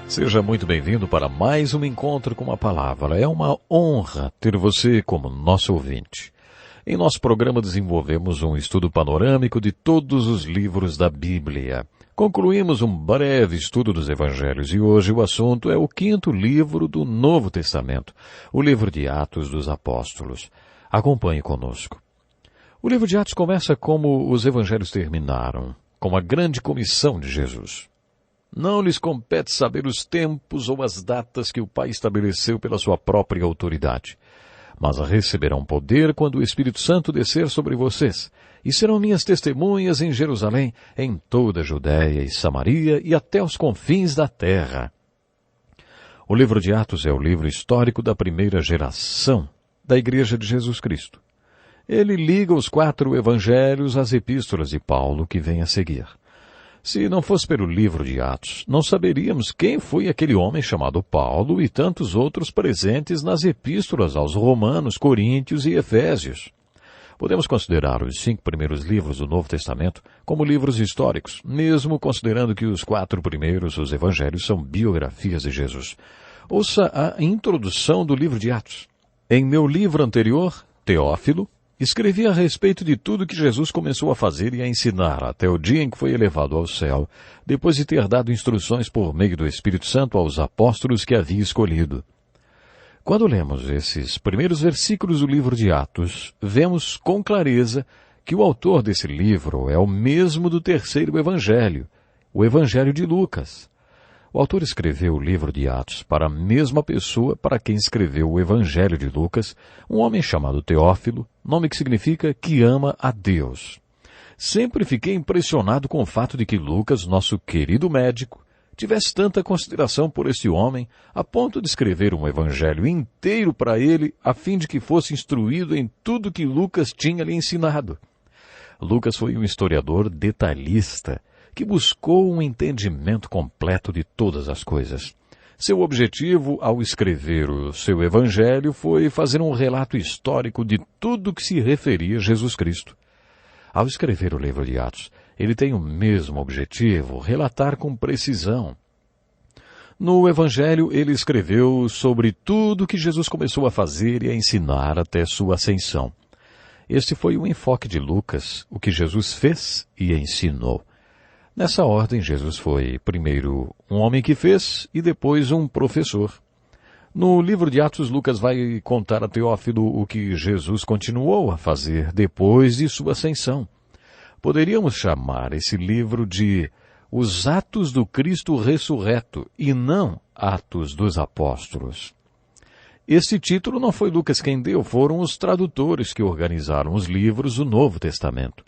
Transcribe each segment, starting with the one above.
Seja muito bem-vindo para mais um encontro com a palavra. É uma honra ter você como nosso ouvinte. Em nosso programa desenvolvemos um estudo panorâmico de todos os livros da Bíblia. Concluímos um breve estudo dos Evangelhos e hoje o assunto é o 5º livro do Novo Testamento, o livro de Atos dos Apóstolos. Acompanhe conosco. O livro de Atos começa como os Evangelhos terminaram, com a grande comissão de Jesus. Não lhes compete saber os tempos ou as datas que o Pai estabeleceu pela sua própria autoridade, mas receberão poder quando o Espírito Santo descer sobre vocês, e serão minhas testemunhas em Jerusalém, em toda a Judéia e Samaria e até os confins da terra. O livro de Atos é o livro histórico da primeira geração da Igreja de Jesus Cristo. Ele liga os 4 evangelhos às epístolas de Paulo que vem a seguir. Se não fosse pelo livro de Atos, não saberíamos quem foi aquele homem chamado Paulo e tantos outros presentes nas epístolas aos Romanos, Coríntios e Efésios. Podemos considerar os 5 primeiros livros do Novo Testamento como livros históricos, mesmo considerando que os 4 primeiros, os evangelhos, são biografias de Jesus. Ouça a introdução do livro de Atos. Em meu livro anterior, Teófilo, escrevi a respeito de tudo que Jesus começou a fazer e a ensinar até o dia em que foi elevado ao céu, depois de ter dado instruções por meio do Espírito Santo aos apóstolos que havia escolhido. Quando lemos esses primeiros versículos do livro de Atos, vemos com clareza que o autor desse livro é o mesmo do 3º evangelho, o Evangelho de Lucas. O autor escreveu o livro de Atos para a mesma pessoa para quem escreveu o Evangelho de Lucas, um homem chamado Teófilo, nome que significa que ama a Deus. Sempre fiquei impressionado com o fato de que Lucas, nosso querido médico, tivesse tanta consideração por este homem, a ponto de escrever um evangelho inteiro para ele, a fim de que fosse instruído em tudo que Lucas tinha lhe ensinado. Lucas foi um historiador detalhista, que buscou um entendimento completo de todas as coisas. Seu objetivo, ao escrever o seu evangelho, foi fazer um relato histórico de tudo que se referia a Jesus Cristo. Ao escrever o livro de Atos, ele tem o mesmo objetivo, relatar com precisão. No evangelho, ele escreveu sobre tudo que Jesus começou a fazer e a ensinar até sua ascensão. Este foi o enfoque de Lucas, o que Jesus fez e ensinou. Nessa ordem, Jesus foi, primeiro, um homem que fez e depois um professor. No livro de Atos, Lucas vai contar a Teófilo o que Jesus continuou a fazer depois de sua ascensão. Poderíamos chamar esse livro de Os Atos do Cristo Ressurreto e não Atos dos Apóstolos. Esse título não foi Lucas quem deu, foram os tradutores que organizaram os livros do Novo Testamento.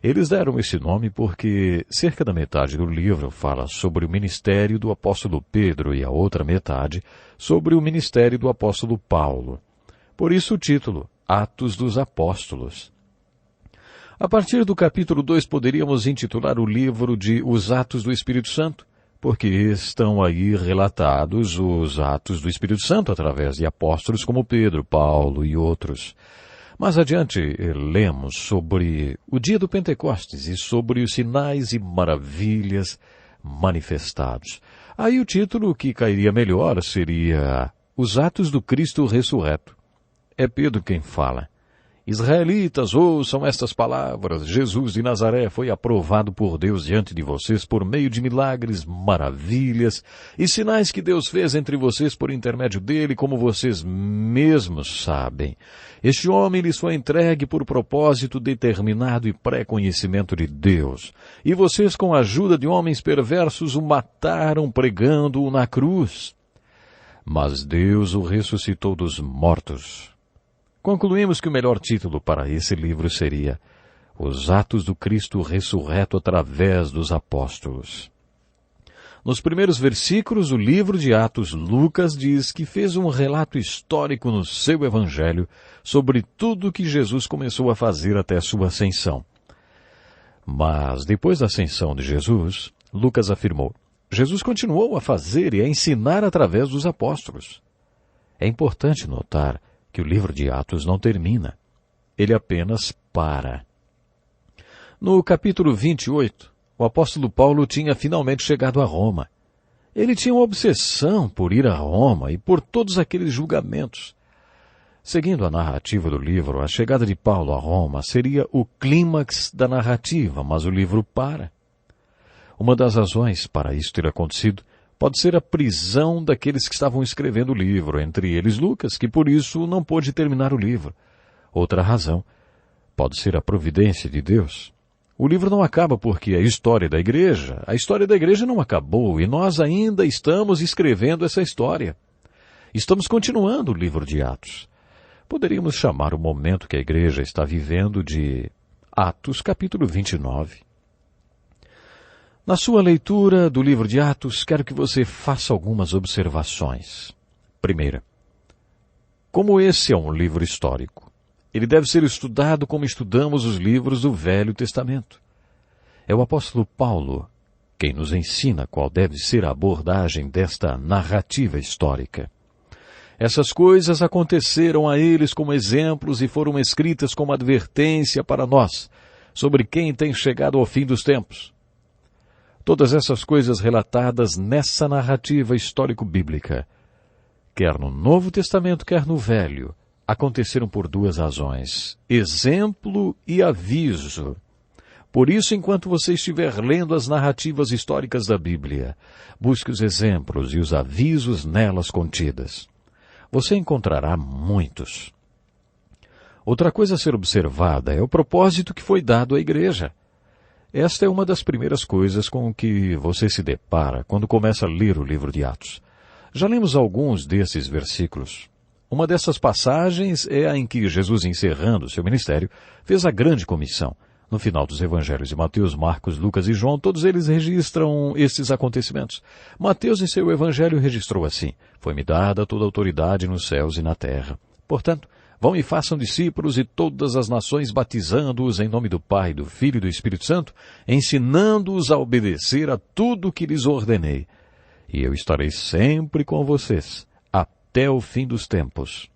Eles deram esse nome porque cerca da metade do livro fala sobre o ministério do apóstolo Pedro e a outra metade sobre o ministério do apóstolo Paulo. Por isso o título, Atos dos Apóstolos. A partir do capítulo 2 poderíamos intitular o livro de Os Atos do Espírito Santo, porque estão aí relatados os atos do Espírito Santo através de apóstolos como Pedro, Paulo e outros. Mais adiante, lemos sobre o dia do Pentecostes e sobre os sinais e maravilhas manifestados. Aí o título que cairia melhor seria Os Atos do Cristo Ressurreto. É Pedro quem fala. Israelitas, ouçam estas palavras. Jesus de Nazaré foi aprovado por Deus diante de vocês por meio de milagres, maravilhas e sinais que Deus fez entre vocês por intermédio dele, como vocês mesmos sabem. Este homem lhes foi entregue por propósito determinado e pré-conhecimento de Deus. E vocês, com a ajuda de homens perversos, o mataram pregando-o na cruz. Mas Deus o ressuscitou dos mortos. Concluímos que o melhor título para esse livro seria Os Atos do Cristo Ressurreto através dos Apóstolos. Nos primeiros versículos do livro de Atos, Lucas diz que fez um relato histórico no seu evangelho sobre tudo o que Jesus começou a fazer até sua ascensão. Mas, depois da ascensão de Jesus, Lucas afirmou, Jesus continuou a fazer e a ensinar através dos apóstolos. É importante notar que o livro de Atos não termina. Ele apenas para. No capítulo 28, o apóstolo Paulo tinha finalmente chegado a Roma. Ele tinha uma obsessão por ir a Roma e por todos aqueles julgamentos. Seguindo a narrativa do livro, a chegada de Paulo a Roma seria o clímax da narrativa, mas o livro para. Uma das razões para isso ter acontecido pode ser a prisão daqueles que estavam escrevendo o livro, entre eles Lucas, que por isso não pôde terminar o livro. Outra razão pode ser a providência de Deus. O livro não acaba porque a história da igreja não acabou e nós ainda estamos escrevendo essa história. Estamos continuando o livro de Atos. Poderíamos chamar o momento que a igreja está vivendo de Atos capítulo 29. Na sua leitura do livro de Atos, quero que você faça algumas observações. Primeira, como esse é um livro histórico, ele deve ser estudado como estudamos os livros do Velho Testamento. É o apóstolo Paulo quem nos ensina qual deve ser a abordagem desta narrativa histórica. Essas coisas aconteceram a eles como exemplos e foram escritas como advertência para nós, sobre quem tem chegado ao fim dos tempos. Todas essas coisas relatadas nessa narrativa histórico-bíblica, quer no Novo Testamento, quer no Velho, aconteceram por duas razões: exemplo e aviso. Por isso, enquanto você estiver lendo as narrativas históricas da Bíblia, busque os exemplos e os avisos nelas contidas. Você encontrará muitos. Outra coisa a ser observada é o propósito que foi dado à igreja. Esta é uma das primeiras coisas com que você se depara quando começa a ler o livro de Atos. Já lemos alguns desses versículos. Uma dessas passagens é a em que Jesus, encerrando seu ministério, fez a grande comissão. No final dos evangelhos de Mateus, Marcos, Lucas e João, todos eles registram estes acontecimentos. Mateus, em seu evangelho, registrou assim: foi-me dada toda a autoridade nos céus e na terra. Portanto, vão e façam discípulos de todas as nações, batizando-os em nome do Pai, do Filho e do Espírito Santo, ensinando-os a obedecer a tudo o que lhes ordenei. E eu estarei sempre com vocês, até o fim dos tempos.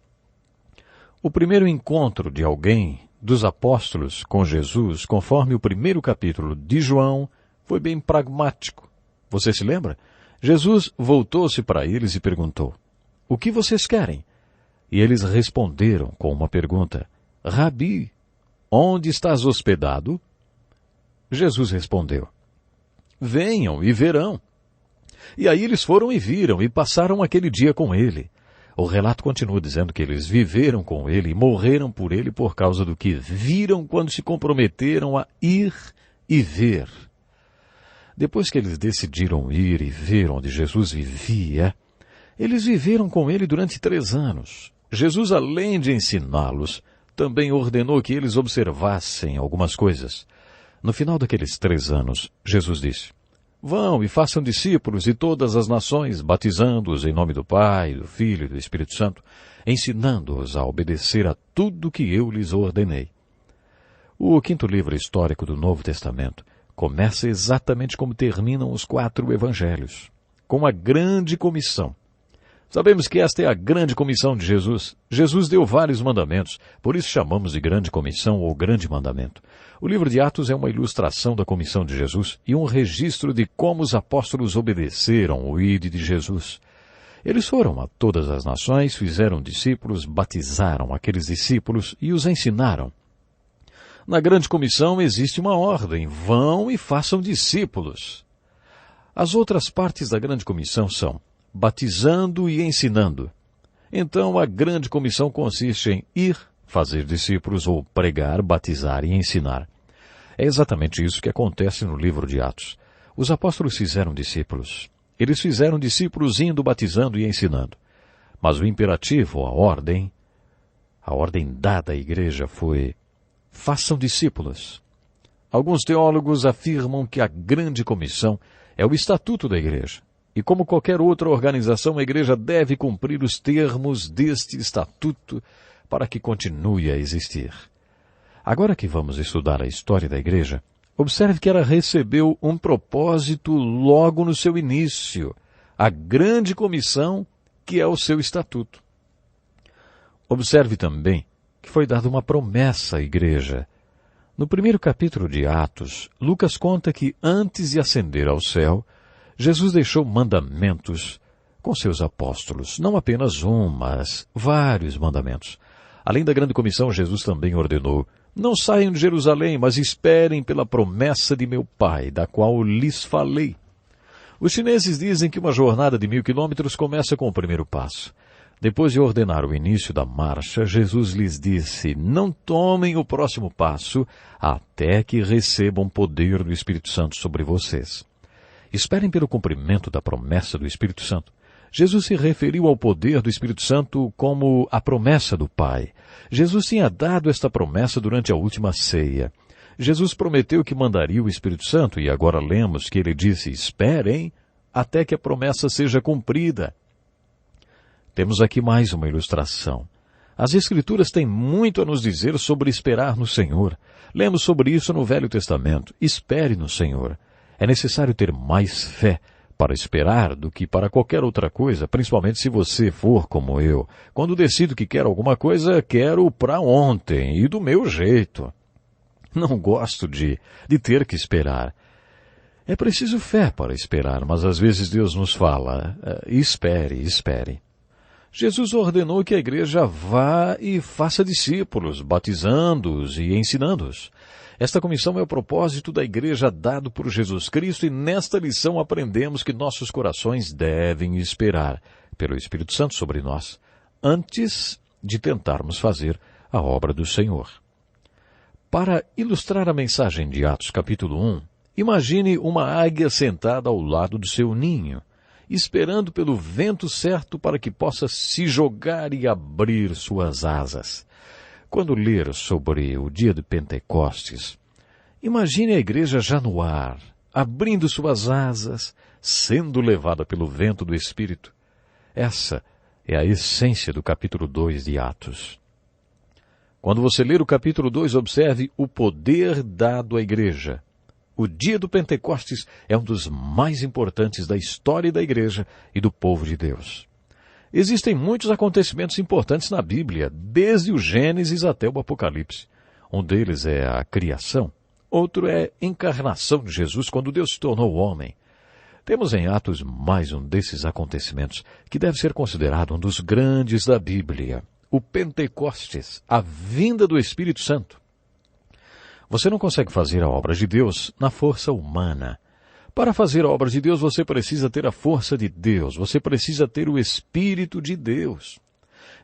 O primeiro encontro de alguém dos apóstolos com Jesus, conforme o primeiro capítulo de João, foi bem pragmático. Você se lembra? Jesus voltou-se para eles e perguntou: o que vocês querem? E eles responderam com uma pergunta: Rabi, onde estás hospedado? Jesus respondeu: venham e verão. E aí eles foram e viram e passaram aquele dia com ele. O relato continua dizendo que eles viveram com ele e morreram por ele por causa do que viram quando se comprometeram a ir e ver. Depois que eles decidiram ir e ver onde Jesus vivia, eles viveram com ele durante 3 anos. Jesus, além de ensiná-los, também ordenou que eles observassem algumas coisas. No final daqueles 3 anos, Jesus disse: vão e façam discípulos de todas as nações, batizando-os em nome do Pai, do Filho e do Espírito Santo, ensinando-os a obedecer a tudo que eu lhes ordenei. O 5º livro histórico do Novo Testamento começa exatamente como terminam os 4 evangelhos, com a grande comissão. Sabemos que esta é a grande comissão de Jesus. Jesus deu vários mandamentos, por isso chamamos de grande comissão ou grande mandamento. O livro de Atos é uma ilustração da comissão de Jesus e um registro de como os apóstolos obedeceram o ide de Jesus. Eles foram a todas as nações, fizeram discípulos, batizaram aqueles discípulos e os ensinaram. Na grande comissão existe uma ordem: vão e façam discípulos. As outras partes da grande comissão são batizando e ensinando. Então, a grande comissão consiste em ir, fazer discípulos ou pregar, batizar e ensinar. É exatamente isso que acontece no livro de Atos. Os apóstolos fizeram discípulos. Eles fizeram discípulos indo, batizando e ensinando. Mas o imperativo, a ordem dada à igreja foi: façam discípulos. Alguns teólogos afirmam que a grande comissão é o estatuto da igreja. E como qualquer outra organização, a igreja deve cumprir os termos deste estatuto para que continue a existir. Agora que vamos estudar a história da igreja, observe que ela recebeu um propósito logo no seu início, a grande comissão, que é o seu estatuto. Observe também que foi dada uma promessa à igreja. No primeiro capítulo de Atos, Lucas conta que antes de ascender ao céu, Jesus deixou mandamentos com seus apóstolos. Não apenas um, mas vários mandamentos. Além da grande comissão, Jesus também ordenou: não saiam de Jerusalém, mas esperem pela promessa de meu Pai, da qual lhes falei. Os chineses dizem que uma jornada de 1000 quilômetros começa com o primeiro passo. Depois de ordenar o início da marcha, Jesus lhes disse: não tomem o próximo passo até que recebam poder do Espírito Santo sobre vocês. Esperem pelo cumprimento da promessa do Espírito Santo. Jesus se referiu ao poder do Espírito Santo como a promessa do Pai. Jesus tinha dado esta promessa durante a última ceia. Jesus prometeu que mandaria o Espírito Santo e agora lemos que ele disse: esperem até que a promessa seja cumprida. Temos aqui mais uma ilustração. As Escrituras têm muito a nos dizer sobre esperar no Senhor. Lemos sobre isso no Velho Testamento. Espere no Senhor. É necessário ter mais fé para esperar do que para qualquer outra coisa, principalmente se você for como eu. Quando decido que quero alguma coisa, quero para ontem e do meu jeito. Não gosto de ter que esperar. É preciso fé para esperar, mas às vezes Deus nos fala: espere, espere. Jesus ordenou que a igreja vá e faça discípulos, batizando-os e ensinando-os. Esta comissão é o propósito da igreja dado por Jesus Cristo e nesta lição aprendemos que nossos corações devem esperar pelo Espírito Santo sobre nós, antes de tentarmos fazer a obra do Senhor. Para ilustrar a mensagem de Atos capítulo 1, imagine uma águia sentada ao lado do seu ninho, esperando pelo vento certo para que possa se jogar e abrir suas asas. Quando ler sobre o dia de Pentecostes, imagine a igreja já no ar, abrindo suas asas, sendo levada pelo vento do Espírito. Essa é a essência do capítulo 2 de Atos. Quando você ler o capítulo 2, observe o poder dado à igreja. O dia do Pentecostes é um dos mais importantes da história da igreja e do povo de Deus. Existem muitos acontecimentos importantes na Bíblia, desde o Gênesis até o Apocalipse. Um deles é a criação, outro é a encarnação de Jesus quando Deus se tornou homem. Temos em Atos mais um desses acontecimentos que deve ser considerado um dos grandes da Bíblia. O Pentecostes, a vinda do Espírito Santo. Você não consegue fazer a obra de Deus na força humana. Para fazer a obra de Deus, você precisa ter a força de Deus. Você precisa ter o Espírito de Deus.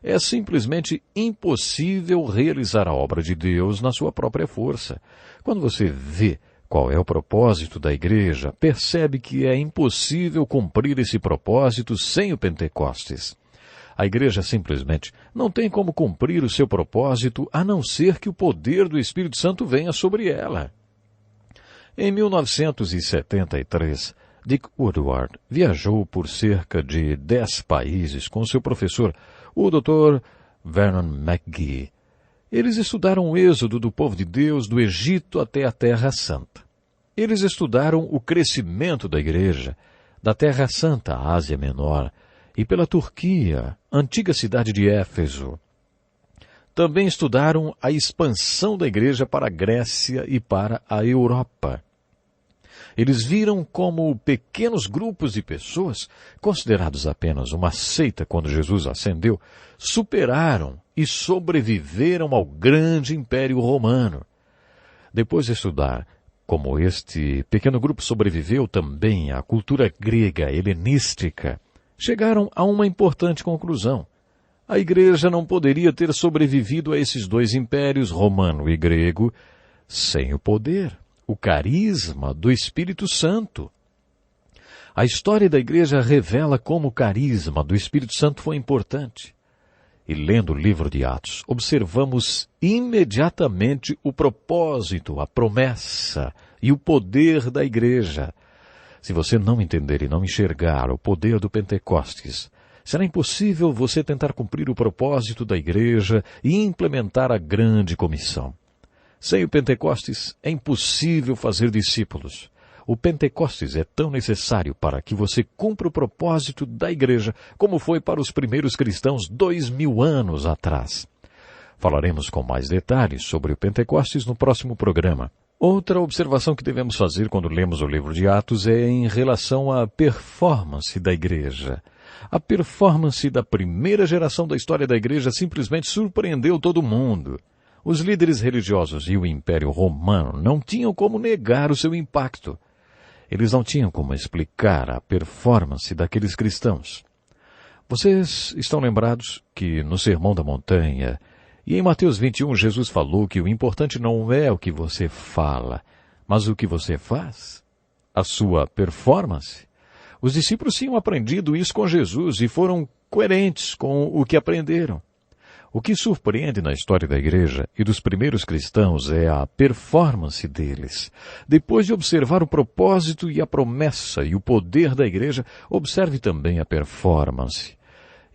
É simplesmente impossível realizar a obra de Deus na sua própria força. Quando você vê qual é o propósito da igreja, percebe que é impossível cumprir esse propósito sem o Pentecostes. A igreja simplesmente não tem como cumprir o seu propósito a não ser que o poder do Espírito Santo venha sobre ela. Em 1973, Dick Woodward viajou por cerca de 10 países com seu professor, o Dr. Vernon McGee. Eles estudaram o êxodo do povo de Deus do Egito até a Terra Santa. Eles estudaram o crescimento da igreja, da Terra Santa à Ásia Menor, e pela Turquia, antiga cidade de Éfeso. Também estudaram a expansão da igreja para a Grécia e para a Europa. Eles viram como pequenos grupos de pessoas, considerados apenas uma seita quando Jesus ascendeu, superaram e sobreviveram ao grande Império Romano. Depois de estudar como este pequeno grupo sobreviveu também à cultura grega helenística, chegaram a uma importante conclusão. A igreja não poderia ter sobrevivido a esses dois impérios, romano e grego, sem o poder, o carisma do Espírito Santo. A história da igreja revela como o carisma do Espírito Santo foi importante. E lendo o livro de Atos, observamos imediatamente o propósito, a promessa e o poder da igreja. Se você não entender e não enxergar o poder do Pentecostes, será impossível você tentar cumprir o propósito da igreja e implementar a grande comissão. Sem o Pentecostes, é impossível fazer discípulos. O Pentecostes é tão necessário para que você cumpra o propósito da igreja, como foi para os primeiros cristãos 2000 anos atrás. Falaremos com mais detalhes sobre o Pentecostes no próximo programa. Outra observação que devemos fazer quando lemos o livro de Atos é em relação à performance da igreja. A performance da primeira geração da história da igreja simplesmente surpreendeu todo mundo. Os líderes religiosos e o Império Romano não tinham como negar o seu impacto. Eles não tinham como explicar a performance daqueles cristãos. Vocês estão lembrados que no Sermão da Montanha e em Mateus 21 Jesus falou que o importante não é o que você fala, mas o que você faz? A sua performance? Os discípulos tinham aprendido isso com Jesus e foram coerentes com o que aprenderam. O que surpreende na história da igreja e dos primeiros cristãos é a performance deles. Depois de observar o propósito e a promessa e o poder da igreja, observe também a performance.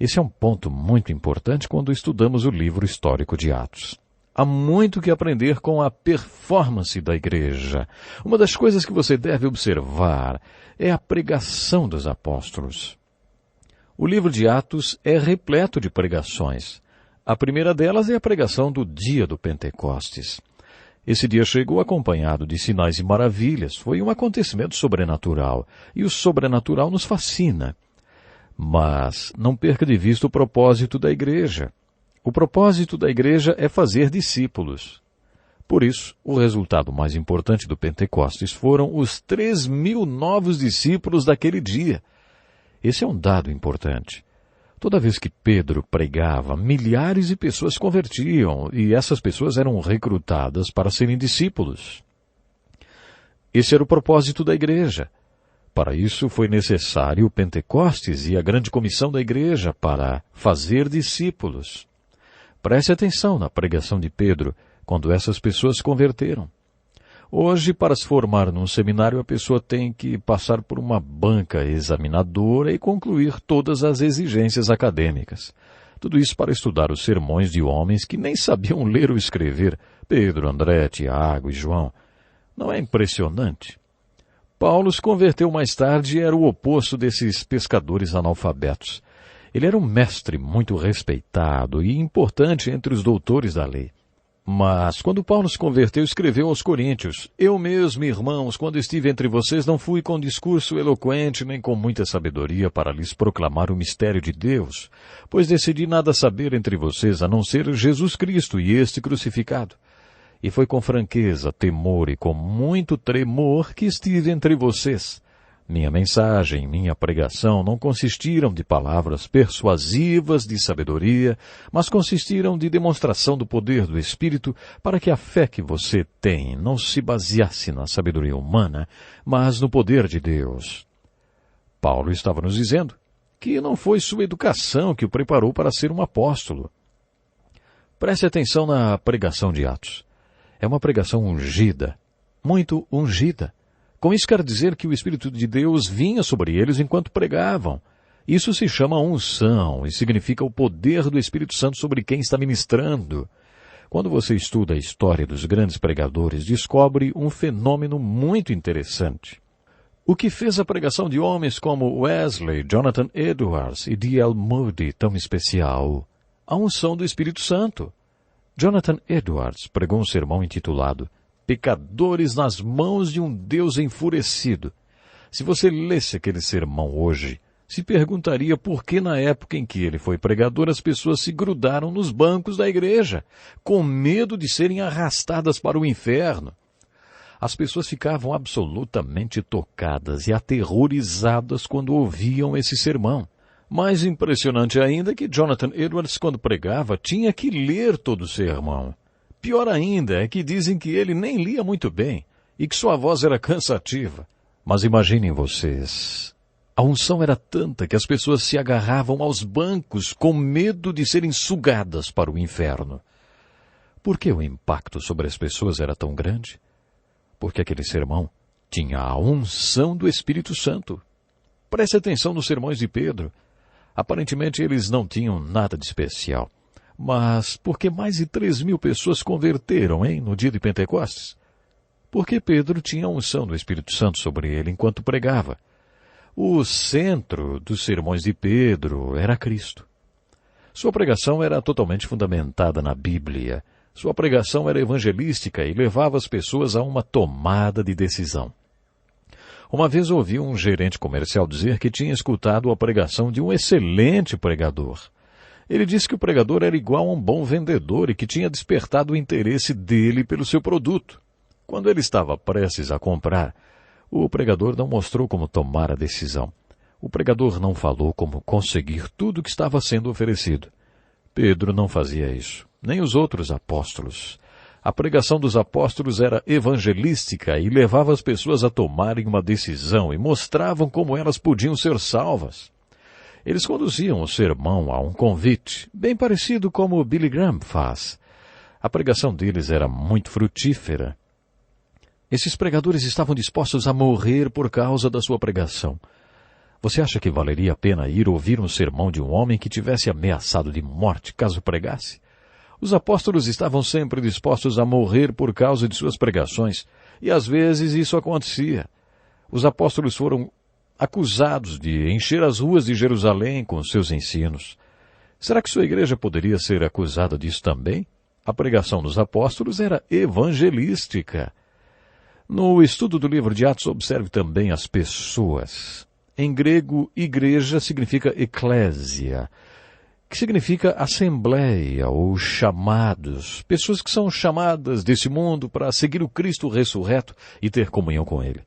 Esse é um ponto muito importante quando estudamos o livro histórico de Atos. Há muito que aprender com a performance da igreja. Uma das coisas que você deve observar é a pregação dos apóstolos. O livro de Atos é repleto de pregações. A primeira delas é a pregação do dia do Pentecostes. Esse dia chegou acompanhado de sinais e maravilhas. Foi um acontecimento sobrenatural. E o sobrenatural nos fascina. Mas não perca de vista o propósito da igreja. O propósito da igreja é fazer discípulos. Por isso, o resultado mais importante do Pentecostes foram os 3.000 novos discípulos daquele dia. Esse é um dado importante. Toda vez que Pedro pregava, milhares de pessoas se convertiam e essas pessoas eram recrutadas para serem discípulos. Esse era o propósito da igreja. Para isso foi necessário o Pentecostes e a grande comissão da igreja para fazer discípulos. Preste atenção na pregação de Pedro quando essas pessoas se converteram. Hoje, para se formar num seminário, a pessoa tem que passar por uma banca examinadora e concluir todas as exigências acadêmicas. Tudo isso para estudar os sermões de homens que nem sabiam ler ou escrever, Pedro, André, Tiago e João. Não é impressionante? Paulo se converteu mais tarde e era o oposto desses pescadores analfabetos. Ele era um mestre muito respeitado e importante entre os doutores da lei. Mas, quando Paulo se converteu, escreveu aos Coríntios: Eu mesmo, irmãos, quando estive entre vocês, não fui com discurso eloquente, nem com muita sabedoria para lhes proclamar o mistério de Deus, pois decidi nada saber entre vocês, a não ser Jesus Cristo e este crucificado. E foi com franqueza, temor e com muito tremor que estive entre vocês. Minha mensagem, minha pregação não consistiram de palavras persuasivas de sabedoria, mas consistiram de demonstração do poder do Espírito para que a fé que você tem não se baseasse na sabedoria humana, mas no poder de Deus. Paulo estava nos dizendo que não foi sua educação que o preparou para ser um apóstolo. Preste atenção na pregação de Atos. É uma pregação ungida, muito ungida. Com isso quer dizer que o Espírito de Deus vinha sobre eles enquanto pregavam. Isso se chama unção e significa o poder do Espírito Santo sobre quem está ministrando. Quando você estuda a história dos grandes pregadores, descobre um fenômeno muito interessante. O que fez a pregação de homens como Wesley, Jonathan Edwards e D.L. Moody tão especial? A unção do Espírito Santo. Jonathan Edwards pregou um sermão intitulado Pecadores nas mãos de um Deus enfurecido. Se você lesse aquele sermão hoje, se perguntaria por que na época em que ele foi pregador as pessoas se grudaram nos bancos da igreja, com medo de serem arrastadas para o inferno. As pessoas ficavam absolutamente tocadas e aterrorizadas quando ouviam esse sermão. Mais impressionante ainda é que Jonathan Edwards, quando pregava, tinha que ler todo o sermão. Pior ainda é que dizem que ele nem lia muito bem e que sua voz era cansativa. Mas imaginem vocês, a unção era tanta que as pessoas se agarravam aos bancos com medo de serem sugadas para o inferno. Por que o impacto sobre as pessoas era tão grande? Porque aquele sermão tinha a unção do Espírito Santo. Preste atenção nos sermões de Pedro. Aparentemente eles não tinham nada de especial. Mas por que mais de 3.000 pessoas converteram, no dia de Pentecostes? Porque Pedro tinha a unção do Espírito Santo sobre ele enquanto pregava. O centro dos sermões de Pedro era Cristo. Sua pregação era totalmente fundamentada na Bíblia. Sua pregação era evangelística e levava as pessoas a uma tomada de decisão. Uma vez ouvi um gerente comercial dizer que tinha escutado a pregação de um excelente pregador. Ele disse que o pregador era igual a um bom vendedor e que tinha despertado o interesse dele pelo seu produto. Quando ele estava prestes a comprar, o pregador não mostrou como tomar a decisão. O pregador não falou como conseguir tudo o que estava sendo oferecido. Pedro não fazia isso, nem os outros apóstolos. A pregação dos apóstolos era evangelística e levava as pessoas a tomarem uma decisão e mostravam como elas podiam ser salvas. Eles conduziam o sermão a um convite, bem parecido como Billy Graham faz. A pregação deles era muito frutífera. Esses pregadores estavam dispostos a morrer por causa da sua pregação. Você acha que valeria a pena ir ouvir um sermão de um homem que tivesse ameaçado de morte caso pregasse? Os apóstolos estavam sempre dispostos a morrer por causa de suas pregações, e às vezes isso acontecia. Os apóstolos foram acusados de encher as ruas de Jerusalém com seus ensinos. Será que sua igreja poderia ser acusada disso também? A pregação dos apóstolos era evangelística. No estudo do livro de Atos, observe também as pessoas. Em grego, igreja significa eclésia, que significa assembleia ou chamados, pessoas que são chamadas desse mundo para seguir o Cristo ressurreto e ter comunhão com Ele.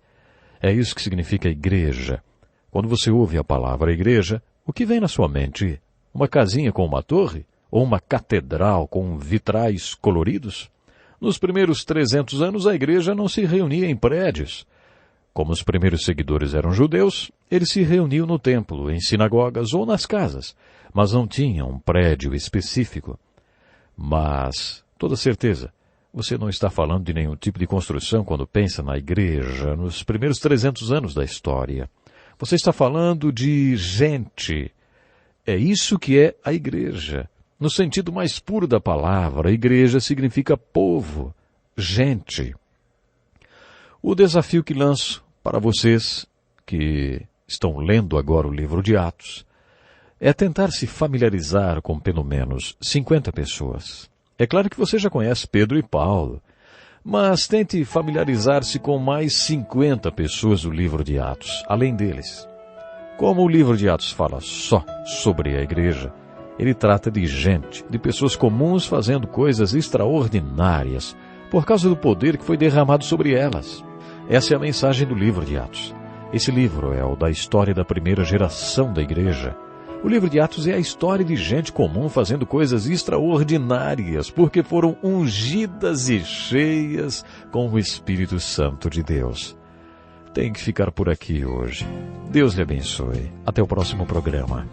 É isso que significa igreja. Quando você ouve a palavra igreja, o que vem na sua mente? Uma casinha com uma torre? Ou uma catedral com vitrais coloridos? Nos primeiros 300 anos, a igreja não se reunia em prédios. Como os primeiros seguidores eram judeus, eles se reuniam no templo, em sinagogas ou nas casas, mas não tinham um prédio específico. Mas, toda certeza, você não está falando de nenhum tipo de construção quando pensa na igreja nos primeiros 300 anos da história. Você está falando de gente. É isso que é a igreja. No sentido mais puro da palavra, igreja significa povo, gente. O desafio que lanço para vocês que estão lendo agora o livro de Atos é tentar se familiarizar com pelo menos 50 pessoas. É claro que você já conhece Pedro e Paulo, mas tente familiarizar-se com mais 50 pessoas do livro de Atos, além deles. Como o livro de Atos fala só sobre a igreja, ele trata de gente, de pessoas comuns fazendo coisas extraordinárias por causa do poder que foi derramado sobre elas. Essa é a mensagem do livro de Atos. Esse livro é o da história da primeira geração da igreja. O livro de Atos é a história de gente comum fazendo coisas extraordinárias, porque foram ungidas e cheias com o Espírito Santo de Deus. Tem que ficar por aqui hoje. Deus lhe abençoe. Até o próximo programa.